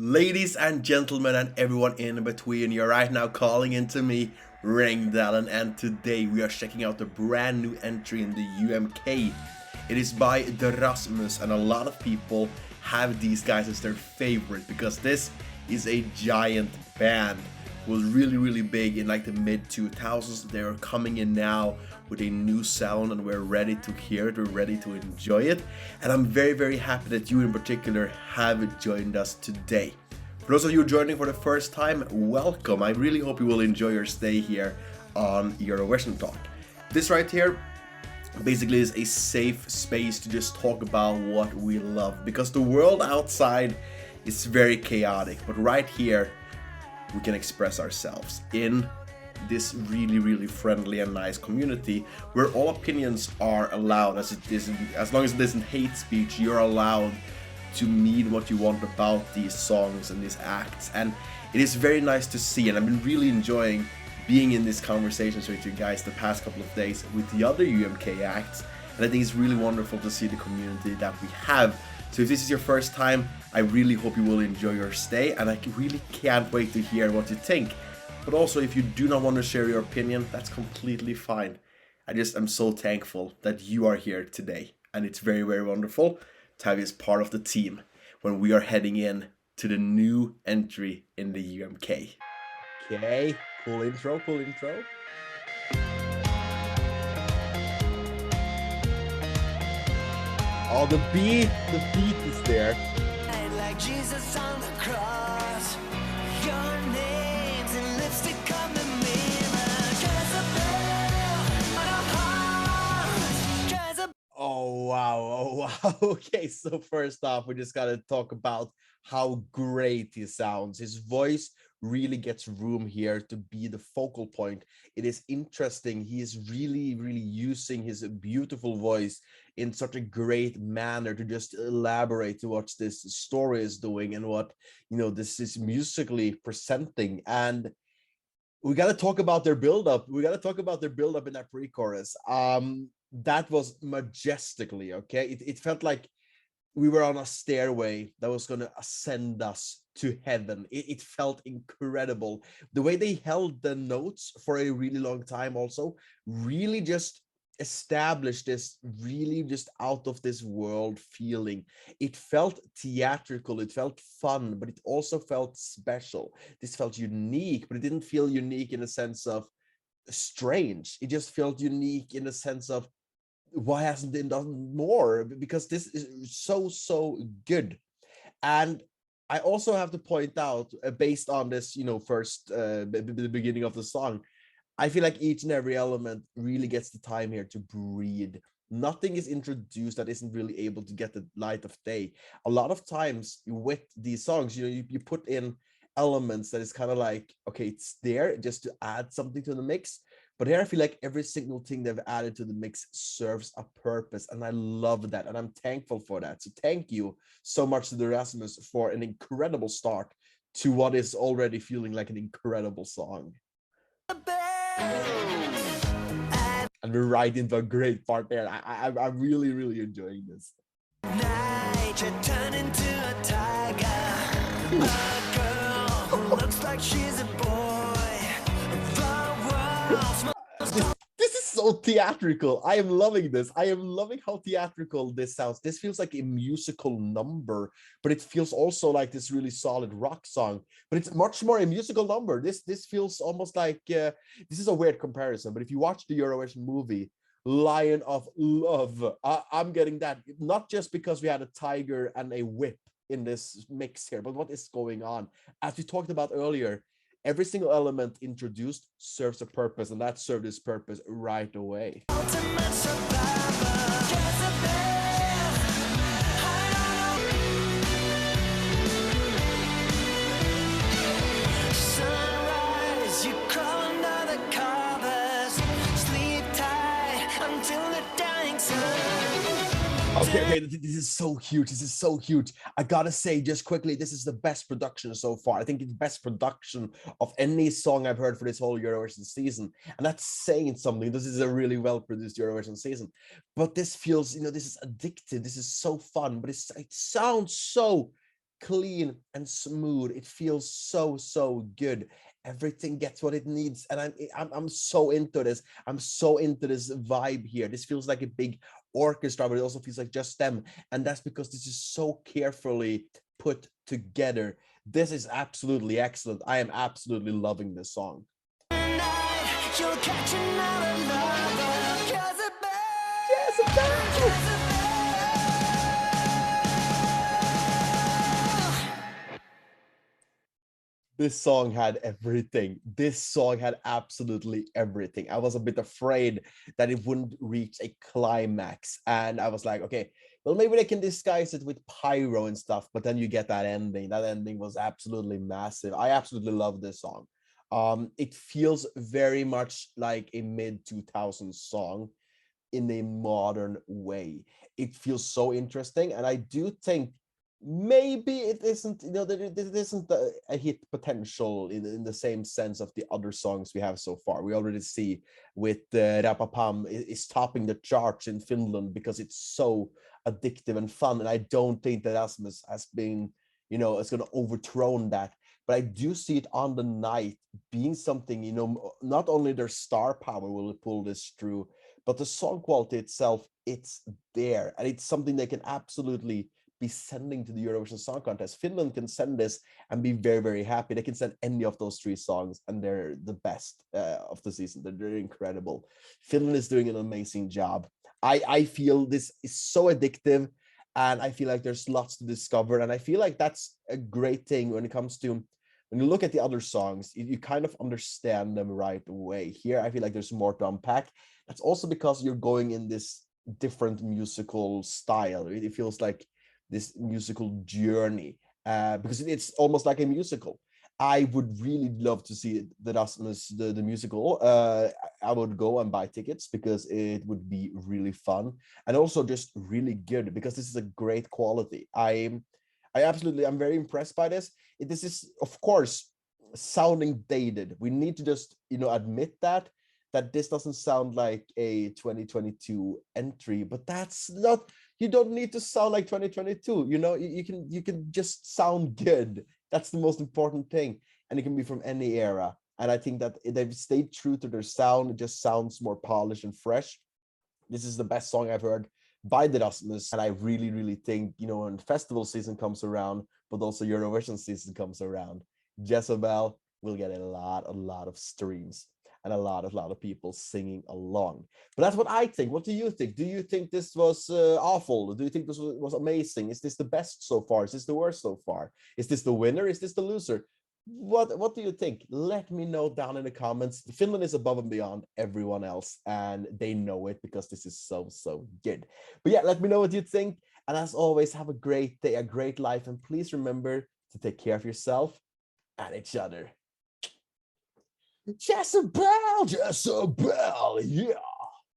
Ladies and gentlemen, and everyone in between, you're right now calling into me, Ringdalen, and today we are checking out the brand new entry in the UMK. It is by the Rasmus, and a lot of people have these guys as their favorite because this is a giant band. Was really big in like the mid 2000s. They're coming in now with a new sound and we're ready to hear it, we're ready to enjoy it, and I'm very happy that you in particular have joined us today. For those of you joining for the first time, welcome. I really hope you will enjoy your stay here on Eurovision Talk. This right here basically is a safe space to just talk about what we love, because the world outside is very chaotic, but right here we can express ourselves in this really friendly and nice community where all opinions are allowed. As long as it isn't hate speech, you're allowed to mean what you want about these songs and these acts, and it is very nice to see. And I've been really enjoying being in these conversations with you guys the past couple of days with the other UMK acts, and I think it's really wonderful to see the community that we have. So if this is your first time, I really hope you will enjoy your stay, and I really can't wait to hear what you think. But also, if you do not want to share your opinion, that's completely fine. I'm so thankful that you are here today, and it's very wonderful to have you as part of the team when we are heading in to the new entry in the UMK. Okay, cool intro. Oh, the beat is there. Like Jesus on the cross, your names and lipstick on the mirror. Jezebel. Oh wow. Okay, so first off, we just gotta talk about how great he sounds. His voice really gets room here to be the focal point. It is interesting. He is really using his beautiful voice in such a great manner to just elaborate to what this story is doing and what this is musically presenting. And we got to talk about their build-up. In that pre-chorus. That was majestically okay. It felt like we were on a stairway that was going to ascend us to heaven. It felt incredible. The way they held the notes for a really long time also really just established this really just out of this world feeling. It felt theatrical, it felt fun, but it also felt special. This felt unique, but it didn't feel unique in a sense of strange. It just felt unique in the sense of, why hasn't it done more? Because this is so good. And I also have to point out, based on this first the beginning of the song, I feel like each and every element really gets the time here to breathe. Nothing is introduced that isn't really able to get the light of day. A lot of times with these songs, you put in elements that is kind of like, okay, it's there just to add something to the mix. But here I feel like every single thing they've added to the mix serves a purpose, and I love that, and I'm thankful for that. So thank you so much to the Rasmus for an incredible start to what is already feeling like an incredible song. And we're right into a great part there. I'm really enjoying this. Night, you turn into a tiger. A girl who looks like she's a boy. This is so theatrical. I am loving this. I am loving how theatrical this sounds. This feels like a musical number, but it feels also like this really solid rock song. But it's much more a musical number. This feels almost like this is a weird comparison, but if you watch the Eurovision movie Lion of Love, I'm getting that, not just because we had a tiger and a whip in this mix here, but what is going on? As we talked about earlier, every single element introduced serves a purpose, and that served its purpose right away. Ultimate survivor, Jezebel. Sunrise, you crawl under the covers, sleep tight until the dying sun. Okay, this is so huge. I gotta say, just quickly, this is the best production so far. I think it's the best production of any song I've heard for this whole Eurovision season, and that's saying something. This is a really well-produced Eurovision season, but this feels, this is addictive. This is so fun, but it sounds so clean and smooth. It feels so good. Everything gets what it needs, and I'm so into this. I'm so into this vibe here. This feels like a big orchestra, but it also feels like just them, and that's because this is so carefully put together. This is absolutely excellent. I am absolutely loving this song. Jezebel! This song had everything. This song had absolutely everything. I was a bit afraid that it wouldn't reach a climax. And I was like, okay, well, maybe they can disguise it with pyro and stuff. But then you get that ending. That ending was absolutely massive. I absolutely love this song. It feels very much like a mid 2000s song in a modern way. It feels so interesting. And I do think maybe it isn't, you know, that it isn't a hit potential in the same sense of the other songs we have so far. We already see with Rapapam is topping the charts in Finland because it's so addictive and fun. And I don't think that Rasmus has been, you know, it's going to overthrow that. But I do see it on the night being something, you know, not only their star power will pull this through, but the song quality itself, it's there. And it's something they can absolutely be sending to the Eurovision Song Contest. Finland can send this and be very happy. They can send any of those 3 songs and they're the best of the season. They're incredible. Finland is doing an amazing job. I feel this is so addictive, and I feel like there's lots to discover. And I feel like that's a great thing when it comes to, when you look at the other songs, you kind of understand them right away. Here, I feel like there's more to unpack. That's also because you're going in this different musical style. It feels like this musical journey because it's almost like a musical. I would really love to see the Rasmus, the musical. I would go and buy tickets because it would be really fun and also just really good because this is a great quality. I'm very impressed by this. This is, of course, sounding dated. We need to just, you know, admit that this doesn't sound like a 2022 entry, but that's not, you don't need to sound like 2022. You know, you can just sound good. That's the most important thing. And it can be from any era. And I think that they've stayed true to their sound. It just sounds more polished and fresh. This is the best song I've heard by the Rasmus. And I really think, you know, when festival season comes around, but also Eurovision season comes around, Jezebel will get a lot of streams and a lot of people singing along. But that's what I think. What do you think? Do you think this was awful? Do you think this was amazing? Is this the best so far? Is this the worst so far? Is this the winner? Is this the loser? What do you think? Let me know down in the comments. Finland is above and beyond everyone else, and they know it because this is so good. But yeah, let me know what you think. And as always, have a great day, a great life, and please remember to take care of yourself and each other. Jezebel, Jezebel, yeah.